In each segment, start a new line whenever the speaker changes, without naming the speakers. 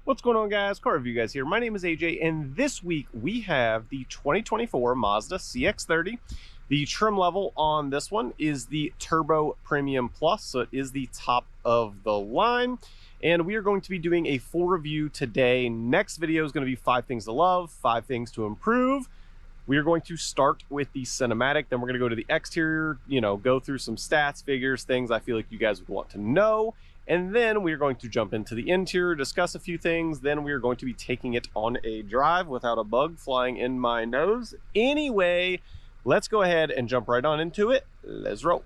What's going on, guys? Car review guys here. My name is AJ, and this week we have the 2024 Mazda CX-30. The trim level on this one is the Turbo Premium Plus, so it is the top of the line. And we are going to be doing a full review today. Next video is going to be 5 things to love, 5 things to improve. We are going to start with the cinematic, then we're going to go to the exterior, go through some stats, figures, things I feel like you guys would want to know. And then we are going to jump into the interior, discuss a few things. Then we are going to be taking it on a drive without a bug flying in my nose. Anyway, let's go ahead and jump right on into it. Let's roll.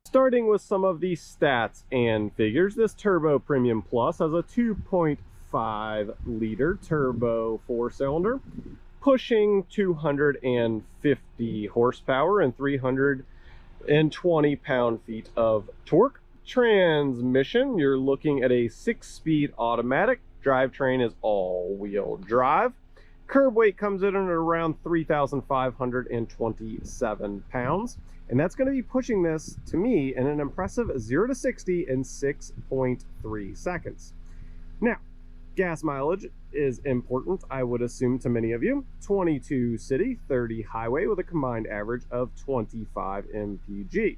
Starting with some of the stats and figures, this Turbo Premium Plus has a 2.5 liter turbo 4-cylinder, pushing 250 horsepower and 320 pound-feet of torque. Transmission, you're looking at a 6-speed automatic. Drivetrain is all-wheel drive. Curb weight comes in at around 3,527 pounds. And that's going to be pushing this, to me, in an impressive 0 to 60 in 6.3 seconds. Now, gas mileage is important, I would assume, to many of you. 22 city, 30 highway, with a combined average of 25 mpg.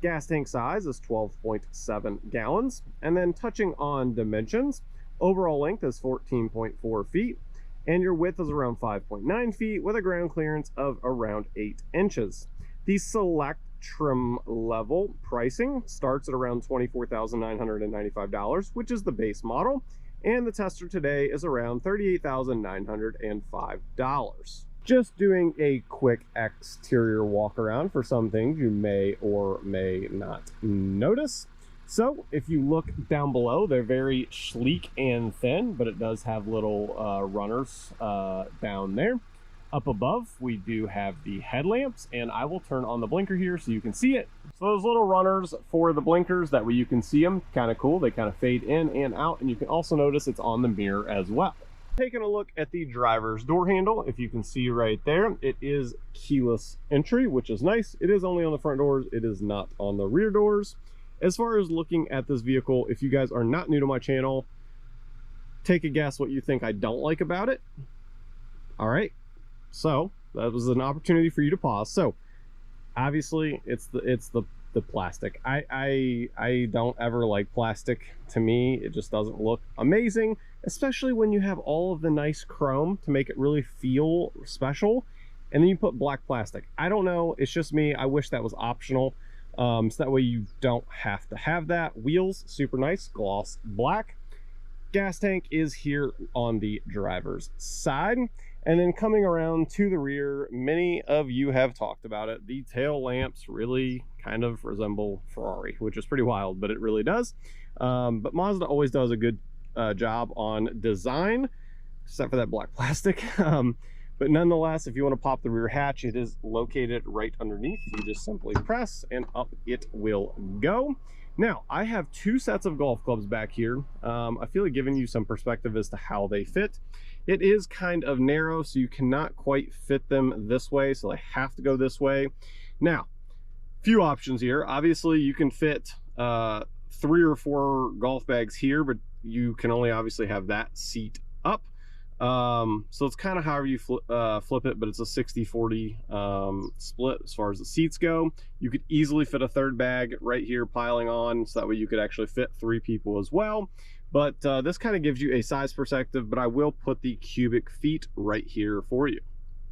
Gas tank size is 12.7 gallons. And then touching on dimensions, overall length is 14.4 feet. And your width is around 5.9 feet, with a ground clearance of around 8 inches. The select trim level pricing starts at around $24,995, which is the base model, and the tester today is around $38,905. Just doing a quick exterior walk around for some things you may or may not notice. So if you look down below, they're very sleek and thin, but it does have little runners down there. Up above, we do have the headlamps, and I will turn on the blinker here so you can see it. So those little runners for the blinkers, that way you can see them, kind of cool. They kind of fade in and out, and you can also notice it's on the mirror as well. Taking a look at the driver's door handle, if you can see right there, it is keyless entry, which is nice. It is only on the front doors. It is not on the rear doors. As far as looking at this vehicle, if you guys are not new to my channel, take a guess what you think I don't like about it. All right. So that was an opportunity for you to pause. So obviously it's the plastic. I don't ever like plastic. To me, it just doesn't look amazing, especially when you have all of the nice chrome to make it really feel special, and then you put black plastic. I don't know, it's just me. I wish that was optional, so that way you don't have to have that. Wheels, super nice, gloss black. Gas tank is here on the driver's side. And then coming around to the rear, many of you have talked about it. The tail lamps really kind of resemble Ferrari, which is pretty wild, but it really does. But Mazda always does a good job on design, except for that black plastic. But nonetheless, if you want to pop the rear hatch, it is located right underneath. You just simply press and up it will go. Now, I have 2 sets of golf clubs back here. I feel like giving you some perspective as to how they fit. It is kind of narrow, so you cannot quite fit them this way, so they have to go this way. Now, few options here. Obviously, you can fit 3 or 4 golf bags here, but you can only obviously have that seat up. So it's kind of however you flip it, but it's a 60-40 split as far as the seats go. You could easily fit a third bag right here piling on, so that way you could actually fit 3 people as well. But this kind of gives you a size perspective, but I will put the cubic feet right here for you.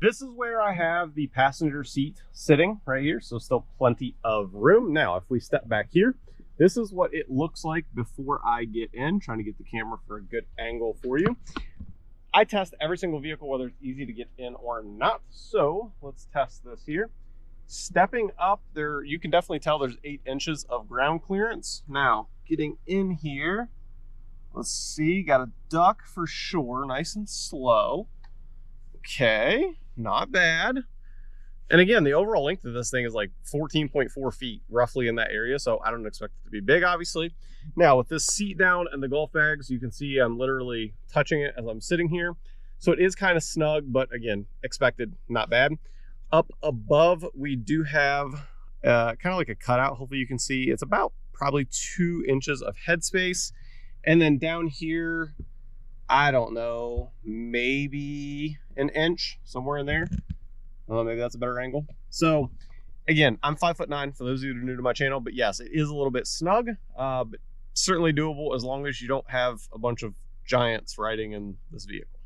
This is where I have the passenger seat sitting right here, so still plenty of room. Now, if we step back here, this is what it looks like before I get in, trying to get the camera for a good angle for you. I test every single vehicle, whether it's easy to get in or not. So let's test this here. Stepping up there, you can definitely tell there's 8 inches of ground clearance. Now, getting in here, let's see, got a duck for sure, nice and slow. Okay, not bad. And again, the overall length of this thing is like 14.4 feet, roughly in that area. So I don't expect it to be big, obviously. Now with this seat down and the golf bags, you can see I'm literally touching it as I'm sitting here. So it is kind of snug, but again, expected, not bad. Up above, we do have kind of like a cutout. Hopefully you can see it's about probably 2 inches of headspace. And then down here, I don't know, maybe an inch, somewhere in there. Maybe that's a better angle. So again, I'm 5'9" for those of you who are new to my channel, but yes, it is a little bit snug, but certainly doable as long as you don't have a bunch of giants riding in this vehicle.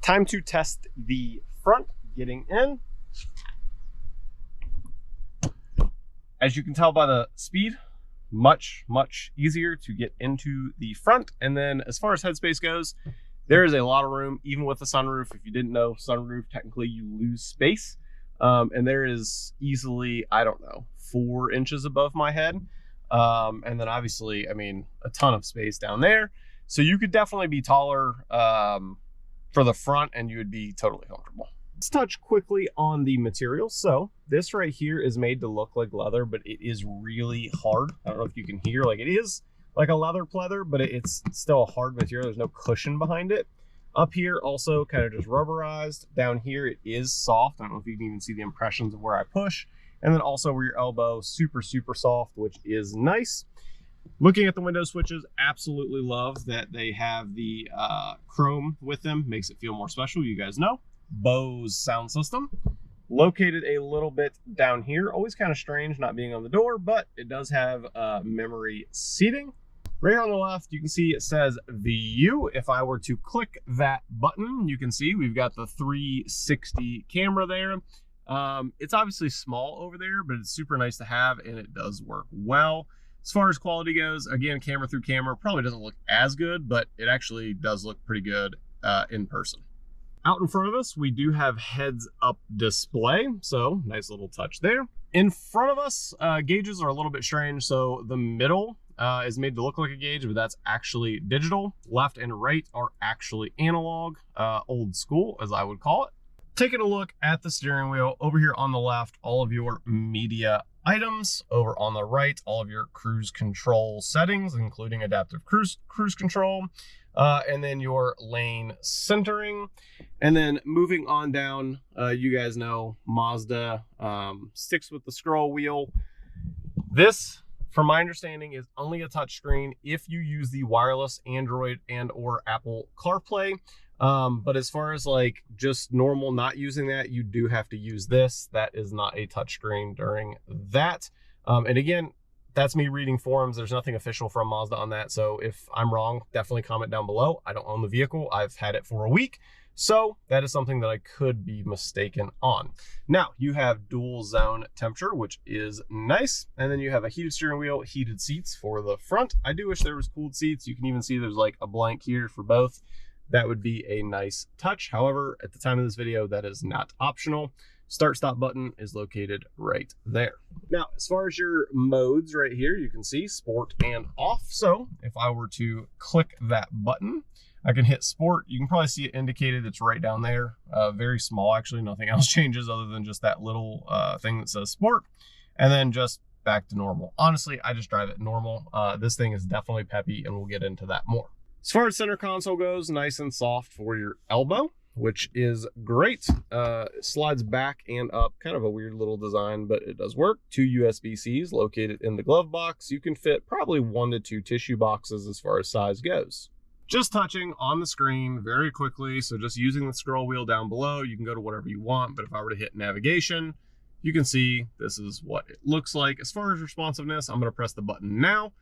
Time to test the front, getting in. As you can tell by the speed, much easier to get into the front. And then as far as headspace goes, there is a lot of room, even with the sunroof. If you didn't know, sunroof, technically you lose space. And there is easily, I don't know, 4 inches above my head. And then obviously, I mean, a ton of space down there. So you could definitely be taller for the front and you would be totally comfortable. Let's touch quickly on the material. So this right here is made to look like leather, but it is really hard. I don't know if you can hear, like it is like a leather pleather, but it's still a hard material. There's no cushion behind it. Up here also kind of just rubberized. Down here it is soft. I don't know if you can even see the impressions of where I push. And then also where your elbow, super soft, which is nice. Looking at the window switches, absolutely love that they have the chrome with them. Makes it feel more special, you guys know. Bose sound system. Located a little bit down here. Always kind of strange not being on the door, but it does have memory seating. Right here on the left, you can see it says View. If I were to click that button, you can see we've got the 360 camera there. It's obviously small over there, but it's super nice to have, and it does work well. As far as quality goes, again, camera through camera probably doesn't look as good, but it actually does look pretty good in person. Out in front of us, we do have heads-up display, so nice little touch there. In front of us, gauges are a little bit strange. So the middle is made to look like a gauge, but that's actually digital. Left and right are actually analog, old school, as I would call it. Taking a look at the steering wheel, over here on the left, all of your media items. Over on the right, all of your cruise control settings, including adaptive cruise control. And then your lane centering. And then moving on down, you guys know Mazda sticks with the scroll wheel. This, from my understanding, is only a touchscreen if you use the wireless Android and or Apple CarPlay. But as far as like just normal not using that, you do have to use this. That is not a touchscreen during that. And again, that's me reading forums. There's nothing official from Mazda on that. So if I'm wrong, definitely comment down below. I don't own the vehicle. I've had it for a week. So that is something that I could be mistaken on. Now you have dual zone temperature, which is nice. And then you have a heated steering wheel, heated seats for the front. I do wish there was cooled seats. You can even see there's like a blank here for both. That would be a nice touch. However, at the time of this video, that is not optional. Start stop button is located right there. Now, as far as your modes right here, you can see sport and off. So if I were to click that button, I can hit sport. You can probably see it indicated. It's right down there. Very small, actually. Nothing else changes other than just that little thing that says sport. And then just back to normal. Honestly, I just drive it normal. This thing is definitely peppy, and we'll get into that more. As far as center console goes, nice and soft for your elbow, which is great. Slides back and up, kind of a weird little design, but it does work. 2 USB-Cs located in the glove box. You can fit probably 1 to 2 tissue boxes as far as size goes. Just touching on the screen very quickly, so just using the scroll wheel down below, you can go to whatever you want, but if I were to hit navigation, you can see this is what it looks like. As far as responsiveness, I'm going to press the button now.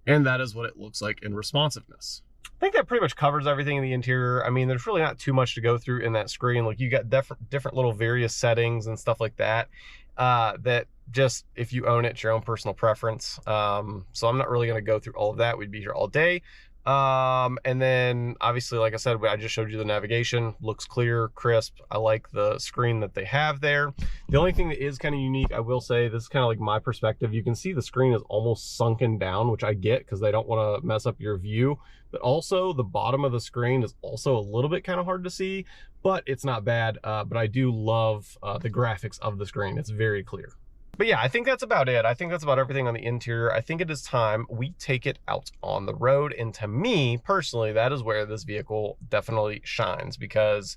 And that is what it looks like in responsiveness. I think that pretty much covers everything in the interior. I mean, there's really not too much to go through in that screen. Like, you got different little various settings and stuff like that, that just, if you own it, it's your own personal preference. So I'm not really going to go through all of that. We'd be here all day. And then obviously, like I said, I just showed you the navigation. Looks clear, crisp. I like the screen that they have there. The only thing that is kind of unique, I will say, this is kind of like my perspective. You can see the screen is almost sunken down, which I get because they don't want to mess up your view. But also the bottom of the screen is also a little bit kind of hard to see, but it's not bad. But I do love the graphics of the screen. It's very clear. But yeah, I think that's about it. I think that's about everything on the interior. I think it is time we take it out on the road. And to me, personally, that is where this vehicle definitely shines, because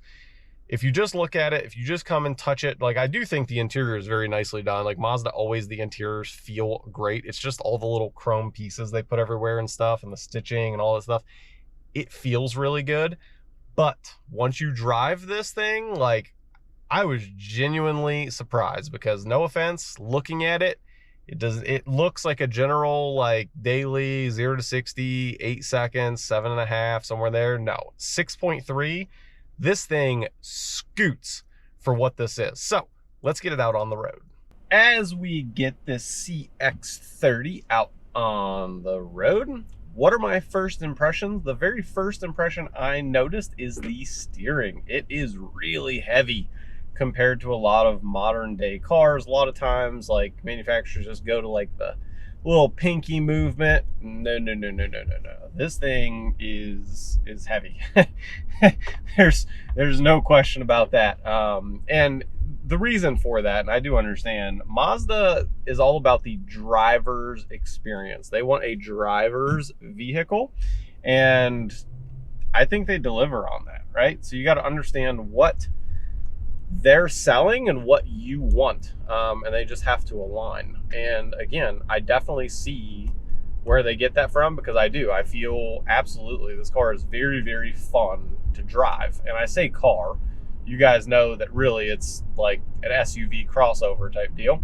if you just look at it, if you just come and touch it, like, I do think the interior is very nicely done. Like Mazda, always the interiors feel great. It's just all the little chrome pieces they put everywhere and stuff, and the stitching and all that stuff. It feels really good. But once you drive this thing, like, I was genuinely surprised, because no offense, looking at it, it looks like a general, like, daily 0 to 60, 8 seconds, 7.5, somewhere there. No, 6.3. This thing scoots for what this is. So let's get it out on the road. As we get this CX-30 out on the road, what are my first impressions? The very first impression I noticed is the steering. It is really heavy compared to a lot of modern day cars. A lot of times, like, manufacturers just go to like the little pinky movement. No. This thing is heavy. There's no question about that. And the reason for that, and I do understand, Mazda is all about the driver's experience. They want a driver's vehicle, and I think they deliver on that, right? So you got to understand what they're selling and what you want, and they just have to align. And again, I definitely see where they get that from, because I feel absolutely this car is very, very fun to drive. And I say car, you guys know that really it's like an SUV crossover type deal.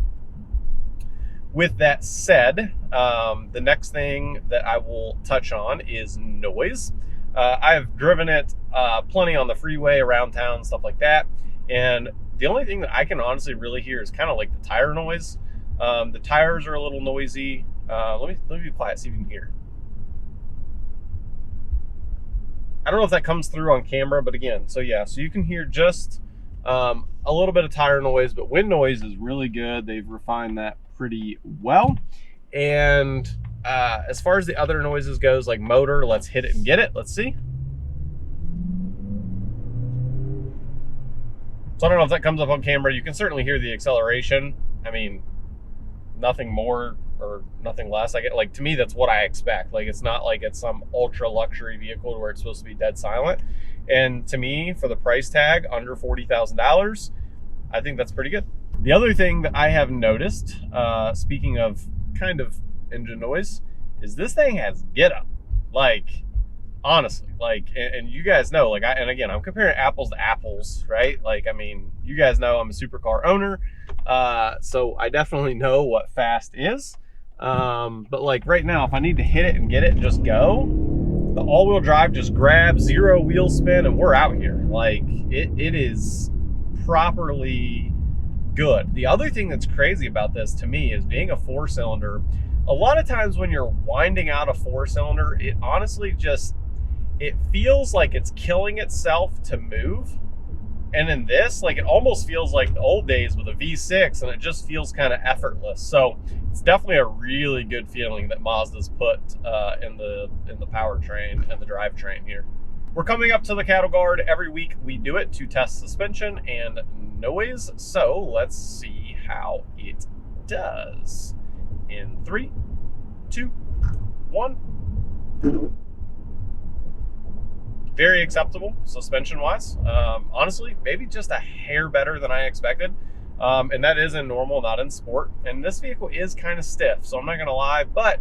With that said, the next thing that I will touch on is noise. I've driven it plenty on the freeway, around town, stuff like that. And the only thing that I can honestly really hear is kind of like the tire noise. The tires are a little noisy. Let me be quiet, see if you can hear. I don't know if that comes through on camera, but again, so yeah, so you can hear just a little bit of tire noise, but wind noise is really good. They've refined that pretty well. And as far as the other noises goes, like motor, let's hit it and get it. Let's see. So I don't know if that comes up on camera. You can certainly hear the acceleration. I mean, nothing more or nothing less. Like, to me, that's what I expect. Like, it's not like it's some ultra luxury vehicle where it's supposed to be dead silent. And to me, for the price tag, under $40,000, I think that's pretty good. The other thing that I have noticed, speaking of kind of engine noise, is this thing has get up. Like, honestly, like, and you guys know, like, and again, I'm comparing apples to apples, right? Like, I mean, you guys know I'm a supercar owner, so I definitely know what fast is. But like right now, if I need to hit it and get it and just go, the all-wheel drive just grabs, 0 wheel spin, and we're out here. Like, it is properly good. The other thing that's crazy about this to me is, being a 4-cylinder, a lot of times when you're winding out a 4-cylinder, it honestly just, it feels like it's killing itself to move. And in this, like, it almost feels like the old days with a V6, and it just feels kind of effortless. So it's definitely a really good feeling that Mazda's put in the powertrain and the drivetrain here. We're coming up to the cattle guard. Every week we do it to test suspension and noise. So let's see how it does. In 3, 2, 1. Very acceptable suspension wise. Honestly, maybe just a hair better than I expected. And that is in normal, not in sport. And this vehicle is kind of stiff, so I'm not gonna lie, but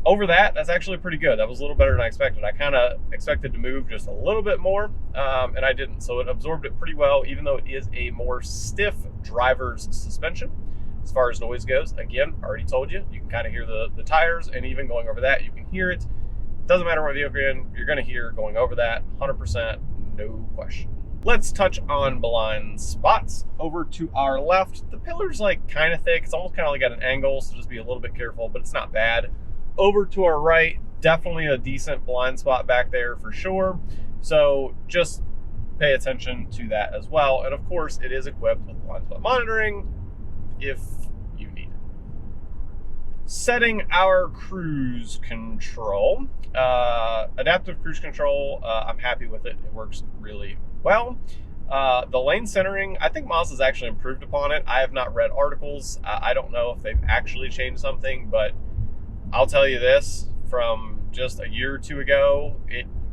over that's actually pretty good. That was a little better than I expected. I kind of expected to move just a little bit more, and I didn't. So it absorbed it pretty well, even though it is a more stiff driver's suspension. As far as noise goes, again, already told you, you can kind of hear the tires, and even going over that, you can hear it. Doesn't matter what vehicle you're in, you're going to hear going over that 100%, no question. Let's touch on blind spots. Over to our left, the pillar's like kind of thick. It's almost kind of like at an angle, so just be a little bit careful, but it's not bad. Over to our right, definitely a decent blind spot back there for sure. So just pay attention to that as well. And of course, it is equipped with blind spot monitoring if you need it. Setting our cruise control. Adaptive cruise control, I'm happy with it. It works really well. The lane centering, I think Mazda's actually improved upon it. I have not read articles. I don't know if they've actually changed something, but I'll tell you this, from just a year or two ago,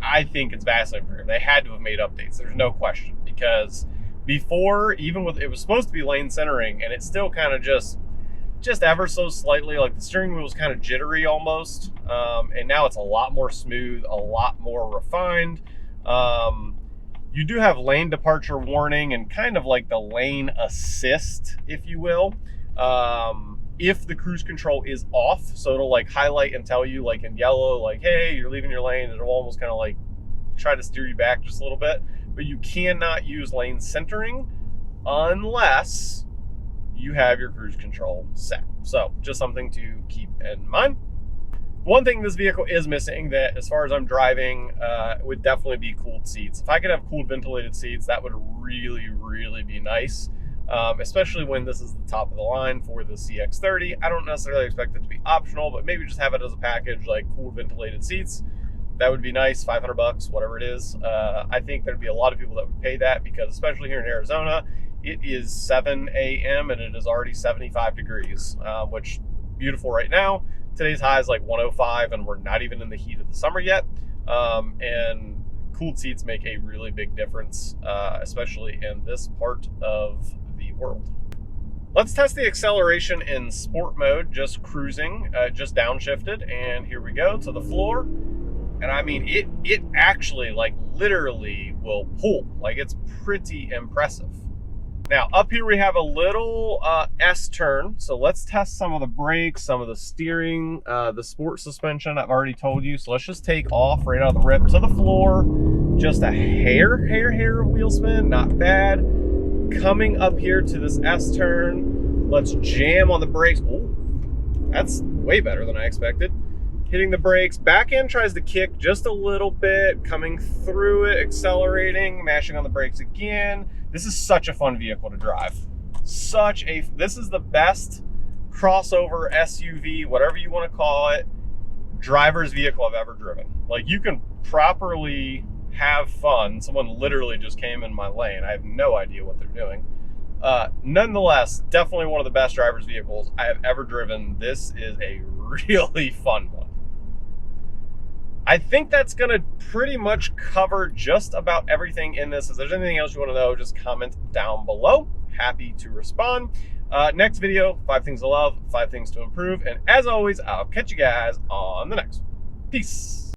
I think it's vastly improved. They had to have made updates, there's no question, because before, even with, it was supposed to be lane centering, and it still kind of just ever so slightly, like the steering wheel was kind of jittery almost, and now it's a lot more smooth, a lot more refined. You do have lane departure warning and kind of like the lane assist, if you will, if the cruise control is off. So it'll like highlight and tell you like in yellow, like, hey, you're leaving your lane. It'll almost kind of like try to steer you back just a little bit, but you cannot use lane centering unless you have your cruise control set. So just something to keep in mind. One thing this vehicle is missing that, as far as I'm driving, would definitely be cooled seats. If I could have cooled ventilated seats, that would really, really be nice. Especially when this is the top of the line for the CX-30. I don't necessarily expect it to be optional, but maybe just have it as a package, like cooled ventilated seats. That would be nice, 500 bucks, whatever it is. I think there'd be a lot of people that would pay that, because especially here in Arizona, it is 7 a.m. and it is already 75 degrees, which beautiful right now. Today's high is like 105 and we're not even in the heat of the summer yet. And cooled seats make a really big difference, especially in this part of the world. Let's test the acceleration in sport mode, just cruising, just downshifted, and here we go to the floor. And I mean, it actually like literally will pull, like it's pretty impressive. Now up here we have a little S-turn, so let's test some of the brakes, some of the steering, the sport suspension I've already told you. So let's just take off right out of the rip to the floor, just a hair of wheel spin, not bad. Coming up here to this S-turn, let's jam on the brakes. Oh, that's way better than I expected. Hitting the brakes, back end tries to kick just a little bit, coming through it, accelerating, mashing on the brakes again. This is such a fun vehicle to drive. This is the best crossover SUV, whatever you want to call it, driver's vehicle I've ever driven. Like, you can properly have fun. Someone literally just came in my lane. I have no idea what they're doing. Nonetheless, definitely one of the best driver's vehicles I have ever driven. This is a really fun one. I think that's going to pretty much cover just about everything in this. If there's anything else you want to know, just comment down below. Happy to respond. Next video, 5 things to love, 5 things to improve. And as always, I'll catch you guys on the next one. Peace.